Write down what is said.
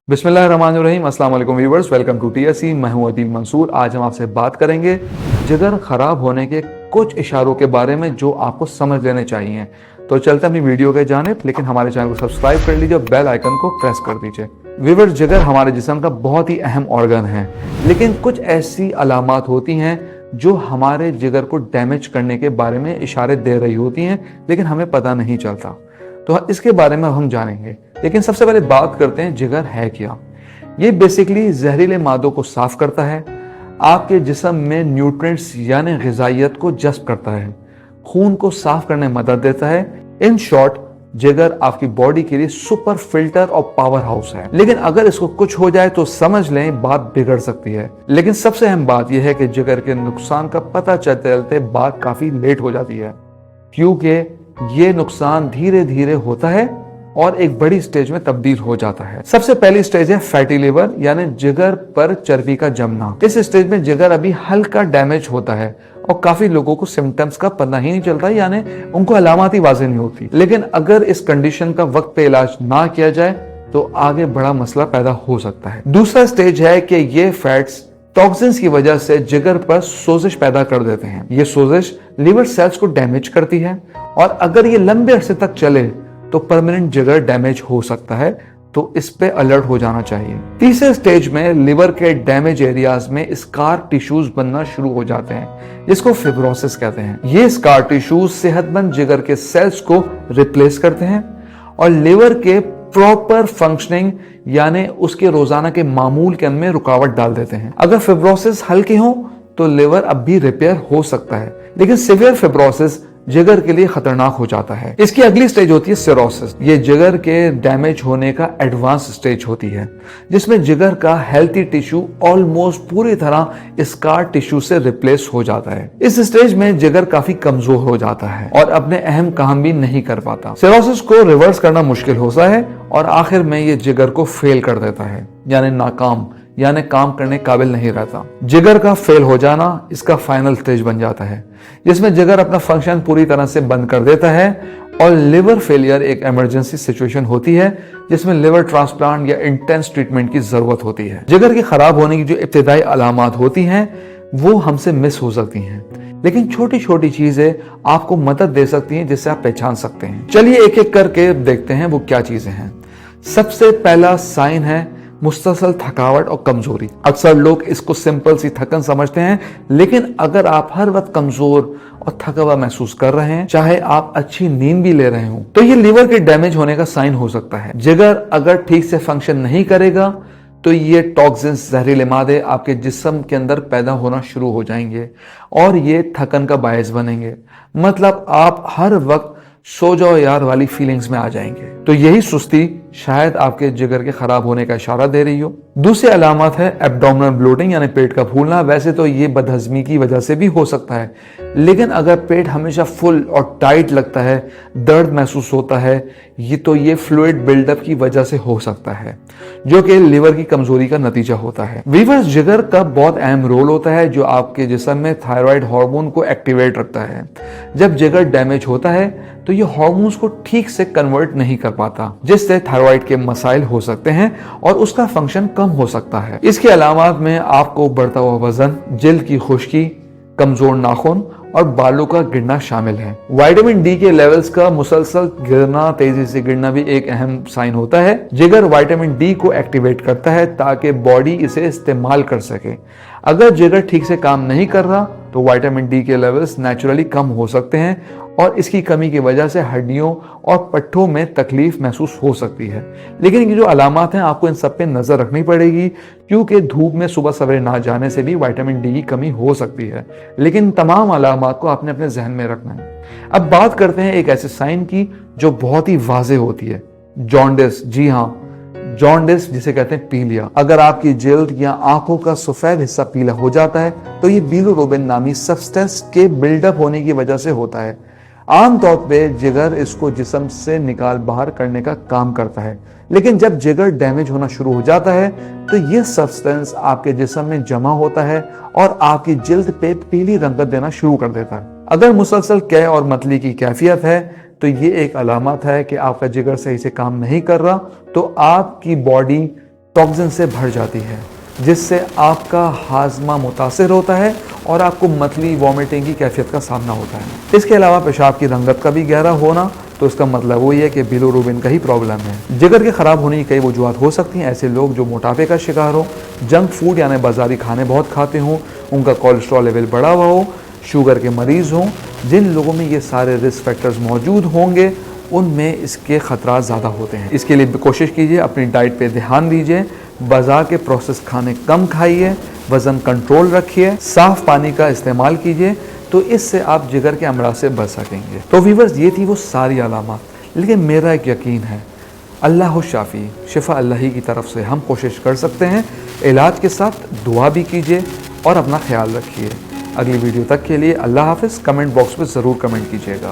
बिस्मिल्लाहिर्रहमानिर्रहीम। अस्सलाम वालेकुम व्यूअर्स, वेलकम टू टीएससी। मैं हूं अदील मंसूर। आज हम आपसे बात करेंगे जिगर खराब होने के कुछ इशारों के बारे में जो आपको समझ लेने चाहिए। तो चलते हैं अपनी वीडियो के जानिब, लेकिन हमारे चैनल को सब्सक्राइब कर लीजिए और बेल आइकन को प्रेस कर दीजिए। व्यूअर्स, जिगर हमारे जिस्म का बहुत ही अहम ऑर्गन है, लेकिन कुछ ऐसी अलामात होती हैं जो हमारे जिगर को डैमेज करने के बारे में इशारे दे रही होती हैं, लेकिन हमें पता नहीं चलता। तो इसके बारे में हम जानेंगे, लेकिन सबसे पहले बात करते हैं जिगर है क्या। ये बेसिकली जहरीले मादों को साफ करता है, आपके जिस्म में न्यूट्रिएंट्स यानी ग़िज़ाइयत को जज़्ब करता है, खून को साफ करने में मदद देता है। इन शॉर्ट, जिगर आपकी बॉडी के लिए सुपर फिल्टर और पावर हाउस है। लेकिन अगर इसको कुछ हो जाए तो समझ लें बात बिगड़ सकती है। लेकिन सबसे अहम बात यह है कि जिगर के नुकसान का पता चलते चलते बात काफी लेट हो जाती है, क्योंकि ये नुकसान धीरे धीरे होता है और एक बड़ी स्टेज में तब्दील हो जाता है। सबसे पहली स्टेज है फैटी लिवर, यानी जिगर पर चर्बी का जमना। इस स्टेज में जिगर अभी हल्का डैमेज होता है और काफी लोगों को सिम्टम्स का पता ही नहीं चलता, यानी उनको अलामत ही वाज़ेह नहीं होती। लेकिन अगर इस कंडीशन का वक्त पे इलाज ना किया जाए तो आगे बड़ा मसला पैदा हो सकता है। दूसरा स्टेज है कि ये फैट्स टॉक्सिन्स की वजह से जिगर पर सोजिश पैदा कर देते हैं। ये सोजिश लिवर सेल्स को डैमेज करती है और अगर ये लंबे अरसे तक चले तो परमानेंट जिगर डैमेज हो सकता है, तो इस पे अलर्ट हो जाना चाहिए। तीसरे स्टेज में लिवर के डैमेज एरियाज में स्कार टिश्यूज बनना शुरू हो जाते हैं, जिसको फिब्रोसिस कहते हैं। ये स्कार टिश्यूज सेहतमंद जिगर के सेल्स को रिप्लेस करते हैं और लिवर के प्रॉपर फंक्शनिंग यानी उसके रोजाना के मामूल के में रुकावट डाल देते हैं। अगर फिब्रोसिस हल्के हो तो लिवर अब भी रिपेयर हो सकता है, लेकिन सिवियर फिब्रोसिस जिगर के लिए खतरनाक हो जाता है। इसकी अगली स्टेज होती है सिरोसिस। ये जिगर के डैमेज होने का एडवांस स्टेज होती है, जिसमें जिगर का हेल्थी टिश्यू ऑलमोस्ट पूरी तरह स्कार टिश्यू से रिप्लेस हो जाता है। इस स्टेज में जिगर काफी कमजोर हो जाता है और अपने अहम काम भी नहीं कर पाता। सिरोसिस को रिवर्स करना मुश्किल होता है और आखिर में ये जिगर को फेल कर देता है, यानी नाकाम, यानी काम करने काबिल नहीं रहता। जिगर का फेल हो जाना इसका फाइनल स्टेज बन जाता है, जिसमें जिगर अपना फंक्शन पूरी तरह से बंद कर देता है और लिवर फेलियर एक इमरजेंसी सिचुएशन होती है, जिसमें लिवर ट्रांसप्लांट या इंटेंस ट्रीटमेंट की जरूरत होती है। जिगर के खराब होने की जो इब्तिदाई अलामात होती हैं वो हमसे मिस हो सकती हैं, लेकिन छोटी छोटी चीजें आपको मदद दे सकती हैं जिससे आप पहचान सकते हैं। चलिए एक एक करके देखते हैं वो क्या चीजें हैं। सबसे पहला साइन है मुस्तसल थकावट और कमजोरी। अक्सर लोग इसको सिंपल सी थकन समझते हैं, लेकिन अगर आप हर वक्त कमजोर और थका हुआ महसूस कर रहे हैं, चाहे आप अच्छी नींद भी ले रहे हो, तो ये लिवर के डैमेज होने का साइन हो सकता है। जिगर अगर ठीक से फंक्शन नहीं करेगा तो ये टॉक्सिन्स, जहरीले मादे आपके जिस्म के अंदर पैदा होना शुरू हो जाएंगे और ये थकन का बायस बनेंगे। मतलब आप हर वक्त सो जाओ यार वाली फीलिंग्स में आ जाएंगे। तो यही सुस्ती शायद आपके जिगर के खराब होने का इशारा दे रही हो। दूसरी अलामत है एब्डोमिनल ब्लोटिंग, यानी पेट का फूलना। वैसे तो ये बदहजमी की वजह से भी हो सकता है, लेकिन अगर पेट हमेशा फुल और टाइट लगता है, दर्द महसूस होता है, ये फ्लूइड बिल्डअप की वजह से हो सकता है, जो कि लिवर की कमजोरी का नतीजा होता है। व्यूअर्स, जिगर का बहुत अहम रोल होता है जो आपके जिस्म में थायराइड हार्मोन को एक्टिवेट रखता है। जब जिगर डैमेज होता है तो ये हार्मोन्स को ठीक से कन्वर्ट नहीं कर पाता, जिससे थायराइड के मसाइल हो सकते हैं और उसका फंक्शन कम हो सकता है। इसकी अलामत में आपको बढ़ता हुआ वजन, जिल्द की खुश्की, कमजोर नाखून और बालों का गिरना शामिल है। विटामिन डी के लेवल्स का मुसलसल गिरना, तेजी से गिरना भी एक अहम साइन होता है। जिगर विटामिन डी को एक्टिवेट करता है ताकि बॉडी इसे इस्तेमाल कर सके। अगर जिगर ठीक से काम नहीं कर रहा तो विटामिन डी के लेवल्स नेचुरली कम हो सकते हैं और इसकी कमी की वजह से हड्डियों और पट्टों में तकलीफ महसूस हो सकती है। लेकिन ये जो अलामत हैं आपको इन सब पे नजर रखनी पड़ेगी, क्योंकि धूप में सुबह सवेरे ना जाने से भी विटामिन डी की कमी हो सकती है। लेकिन तमाम अलामत को आपने अपने जहन में रखना है। अब बात करते हैं एक ऐसे साइन की जो बहुत ही वाज़ेह होती है, जॉन्डिस। जी हाँ, जॉन्डिस जिसे कहते हैं पीलिया। अगर आपकी जिल्द या आंखों का सफेद हिस्सा पीला हो जाता है तो ये बिलिरुबिन नामी सब्सटेंस के बिल्डअप होने की वजह से होता है। आमतौर पे जिगर इसको जिस्म से निकाल बाहर करने का काम करता है, लेकिन जब जिगर डैमेज होना शुरू हो जाता है तो ये सब्सटेंस आपके जिस्म में जमा होता है और आपकी जिल्द पे पीली रंगत देना शुरू कर देता है। अगर मुसलसल कै और मतली की कैफियत है तो ये एक अलामत है कि आपका जिगर सही से काम नहीं कर रहा, तो आपकी बॉडी टॉक्सिन से भर जाती है, जिससे आपका हाजमा मुतासिर होता है और आपको मतली वॉमिटिंग की कैफियत का सामना होता है। इसके अलावा पेशाब की रंगत का भी गहरा होना, तो इसका मतलब वही है कि बिलोरुबिन का ही प्रॉब्लम है। जिगर के ख़राब होने की कई वजूहत हो सकती हैं। ऐसे लोग जो मोटापे का शिकार हो, जंक फूड यानी बाज़ारी खाने बहुत खाते हों, उनका कोलेस्ट्रॉल लेवल बढ़ा हुआ हो, शुगर के मरीज़ हों, जिन लोगों में ये सारे रिस्क फैक्टर्स मौजूद होंगे उनमें इसके ख़तरात ज़्यादा होते हैं। इसके लिए कोशिश कीजिए, अपनी डाइट पे ध्यान दीजिए, बाजार के प्रोसेस खाने कम खाइए, वज़न कंट्रोल रखिए, साफ़ पानी का इस्तेमाल कीजिए, तो इससे आप जिगर के अमराज से बच सकेंगे। तो व्यूअर्स, ये थी वो सारी अलामात, लेकिन मेरा एक यकीन है, अल्लाह शाफ़ी, शिफा अल्लाह ही की तरफ से हम कोशिश कर सकते हैं। इलाज के साथ दुआ भी कीजिए और अपना ख्याल रखिए। अगली वीडियो तक के लिए अल्लाह हाफ़िज़। कमेंट बॉक्स में ज़रूर कमेंट कीजिएगा।